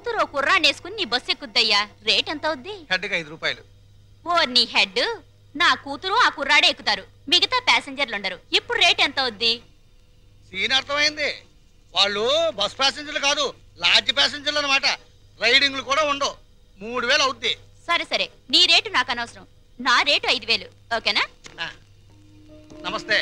కూతురు కుర్రాన్నేసుకుని నీ bus ఎక్కుద్దయ్యా. Rate ఎంత అవుద్ది? హెడ్కి 5 రూపాయలు. ఓ నీ హెడ్, నా కూతురు ఆ కుర్రాడే ఎక్కుతారు, మిగతా ప్యాసింజర్లు ఉండరు. ఇప్పుడు రేట్ ఎంత అవుద్ది? సీన్ అర్థమైంది. వాళ్ళు బస్ ప్యాసింజర్లు కాదు, లాడ్జ్ ప్యాసింజర్లు అనమాట. రైడింగ్లు కూడా ఉండవు. 3000 అవుద్ది. సరే సరే, నీ రేటు నాకు అనవసరం. నా రేటు 5000. ఓకేనా? నమస్తే.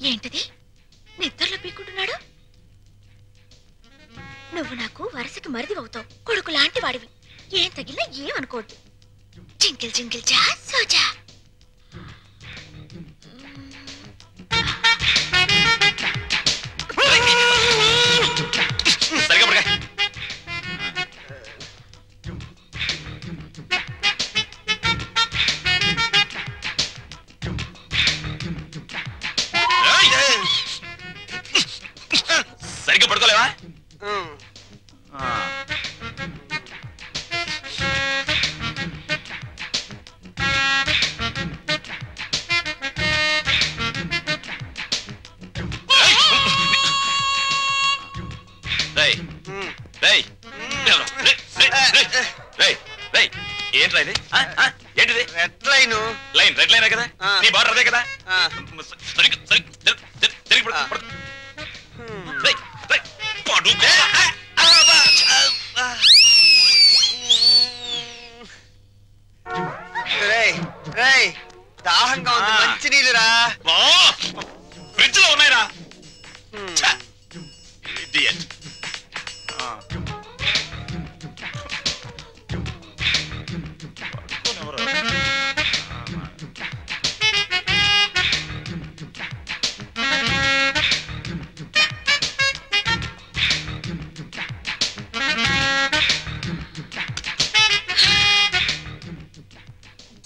ఏంటిది? నిద్రలో పీక్కుంటున్నాడు. నువ్వు నాకు వరుసకి మరిదివవుతావు. కొడుకు లాంటి వాడివి. ఏం తగిలినా ఏమనుకోవద్దు. జింకిల్ జింకిల్ జా సోజా. సరిగ్గా పడుకోలేవా? ఏంట్రా ఇది? ఏంటిది? Red line. లైన్ రెడ్ లైనే కదా? నీ బార్డర్ అదే కదా? దాహంగా ఉంది, మంచి నీళ్ళురా. ఫ్రిడ్జ్ లో ఉన్నాయిరా.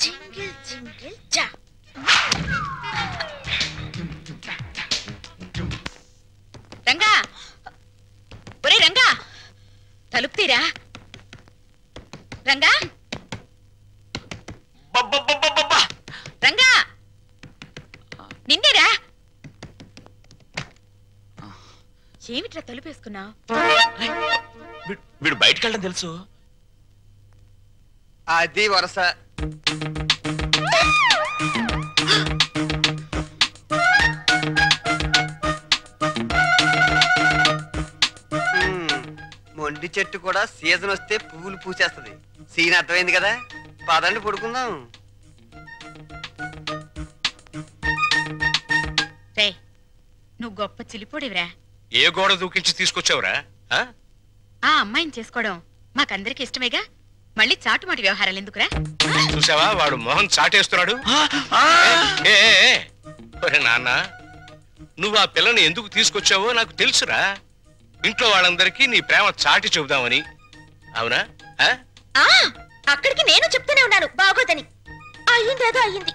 జింగిల్ జింగిల్ జా. రంగా, ఒరే రంగా, తలుపు తీరా. రంగా, రంగా, నిన్నేరా. ఏమిట్రా తలుపేసుకున్నా? వీడు బయటకు వెళ్ళడం తెలుసు. అది వరస. మొండి చెట్టు కూడా సీజన్ వస్తే పువ్వులు పూసేస్తుంది. సీన్ అర్థమైంది కదా? పదండి పడుకుందాం. రే, నువ్వు గొప్ప చిలిపోడివిరా. ఏ గోడ దూకించి తీసుకొచ్చావురా? ఆ అమ్మాయిని చేసుకోవడం మాకందరికి ఇష్టమేగా. మళ్ళీ చాటుమాటి వ్యవహారాలు ఎందుకురా? చూసావా, వాడు మొహం చాటేస్తున్నాడు. నాన్న, నువ్వు ఆ పిల్లని ఎందుకు తీసుకొచ్చావో నాకు తెలుసురా. ఇంట్లో వాళ్ళందరికీ నీ ప్రేమ చాటి చెబుదామని. అవునా? అక్కడికి నేను చెప్తూనే ఉన్నాను బాగోదని. అయ్యిందేదో అయ్యింది.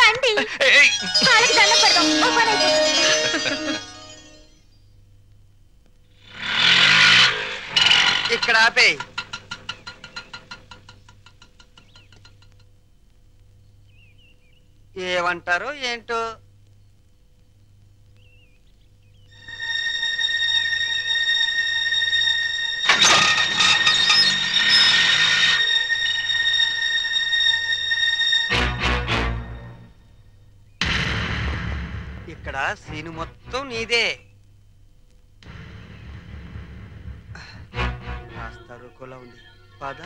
రండి, వాళ్ళకి దండం పెడదాం. ఓ పని అయిపోతుంది. ఇక్కడ ఆపే. ఏమంటారో ఏంటో. ఇక్కడ సీను మొత్తం నీదే. కాస్త రుకోలా ఉంది. పద.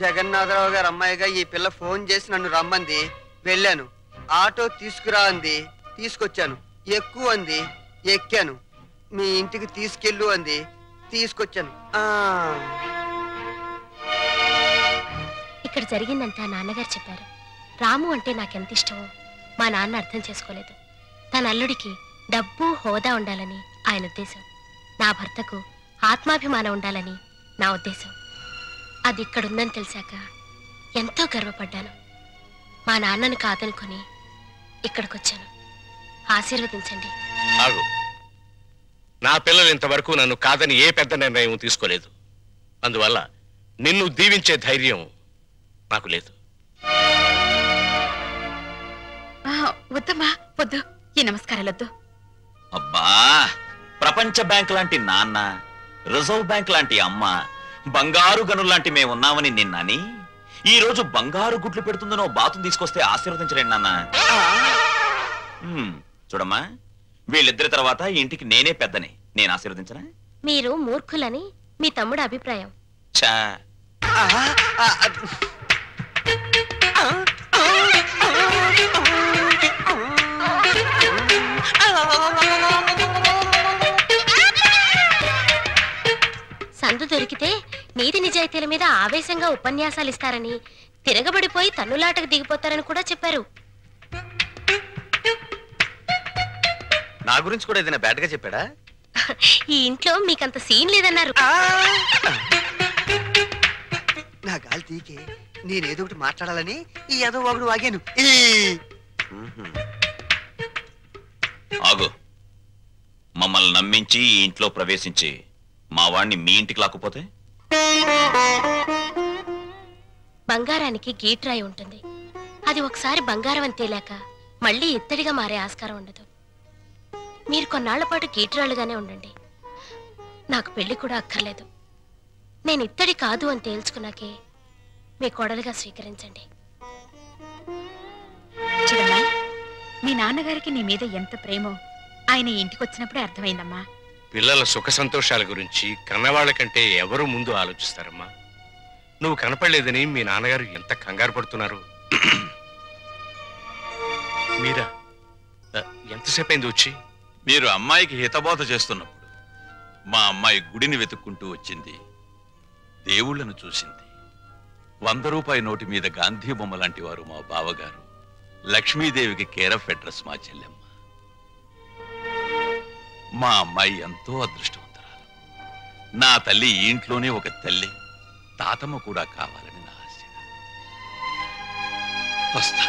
జగన్నాథరావు గారు అమ్మాయిగా ఈ పిల్ల ఫోన్ చేసి నన్ను రమ్మంది. వెళ్ళాను. ఆటో తీసుకురా అంది, తీసుకొచ్చాను. ఎక్కువ అంది, ఎక్కాను. మీ ఇంటికి తీసుకెళ్ళు అంది, తీసుకొచ్చాను. ఇక్కడ జరిగిందంతా నాన్నగారు చెప్పారు. రాము అంటే నాకెంత ఇష్టమో మా నాన్న అర్థం చేసుకోలేదు. తన అల్లుడికి డబ్బు హోదా ఉండాలని ఆయన ఉద్దేశం. నా భర్తకు ఆత్మాభిమానం ఉండాలని నా ఉద్దేశం. అది ఇక్కడుందని తెలిసాక ఎంతో గర్వపడ్డాను. మా నాన్నను కాదనుకొని ఇక్కడికొచ్చాను. ఆశీర్వదించండి. ఆగు. నా పిల్లలు ఇంతవరకు నన్ను కాదని ఏ పెద్ద నిర్ణయం తీసుకోలేదు. అందువల్ల నిన్ను దీవించే ధైర్యం నాకు లేదు. వద్దమ్మా, వద్దు. ఈ నమస్కారాలొద్దు. అబ్బా, ప్రపంచ బ్యాంక్ లాంటి నాన్న, రిజర్వ్ బ్యాంక్ లాంటి అమ్మ, బంగారు గనుల్లాంటి మేమున్నామని నిన్నని ఈ రోజు బంగారు గుడ్లు పెడుతుందనో బాతును తీసుకొస్తే ఆశీర్వదించలేండి నాన్న. చూడమ్మా, వీళ్ళిద్దరి తర్వాత ఇంటికి నేనే పెద్దని. నేను ఆశీర్వదించనా? మీరు మూర్ఖులని మీ తమ్ముడు అభిప్రాయం. చా సందు దొరికితే నీతి నిజాయితీల మీద ఆవేశంగా ఉపన్యాసాలు ఇస్తారని, తిరగబడిపోయి తన్నులాటకు దిగిపోతారని కూడా చెప్పారు. నా గురించి కూడా ఏదైనా బ్యాడ్ గా చెప్పాడా? ఈ ఇంట్లో మీకంత సీన్ లేదన్నారు. నా గాలి తీకే నేనేదో ఒకటి మాట్లాడాలని ఈ ఏదో ఒకడు వాగాను. ఆగు. మమ్మల్ని నమ్మించి ఈ ఇంట్లో ప్రవేశించి మా వాణ్ణి మీ ఇంటికి లాక్కుపోతే? బంగారానికి గీట్రాయి ఉంటుంది. అది ఒకసారి బంగారం అని తేలాక మళ్ళీ ఇత్తడిగా మారే ఆస్కారం ఉండదు. మీరు కొన్నాళ్ల పాటు గీట్రాళ్ళుగానే ఉండండి. నాకు పెళ్లి కూడా అక్కర్లేదు. నేను ఇత్తడి కాదు అని తేల్చుకున్నాకే మీ కోడలుగా స్వీకరించండి. చూడమ్మా, మీ నాన్నగారికి నీ మీద ఎంత ప్రేమో ఆయన ఇంటికి వచ్చినప్పుడే అర్థమైందమ్మా. పిల్లల సుఖ సంతోషాల గురించి కన్నవాళ్ల కంటే ఎవరు ముందు ఆలోచిస్తారమ్మా? నువ్వు కనపడలేదని మీ నాన్నగారు ఎంత కంగారు పడుతున్నారు. మీరా ఎంతసేపు అయింది వచ్చి? మీరు అమ్మాయికి హితబోధ చేస్తున్నప్పుడు మా అమ్మాయి గుడిని వెతుక్కుంటూ వచ్చింది. దేవుళ్లను చూసింది. 100 రూపాయి నోటి మీద గాంధీ బొమ్మ లాంటి వారు మా బావగారు. లక్ష్మీదేవికి కేర్ ఆఫ్ అడ్రస్ మా చెల్లెమ్మ. మా అమ్మాయి ఎంతో అదృష్టవంతురాలు. నా తల్లి ఈ ఇంట్లోనే ఒక తల్లి, తాతమ్మ కూడా కావాలని నా ఆశ. వస్తా.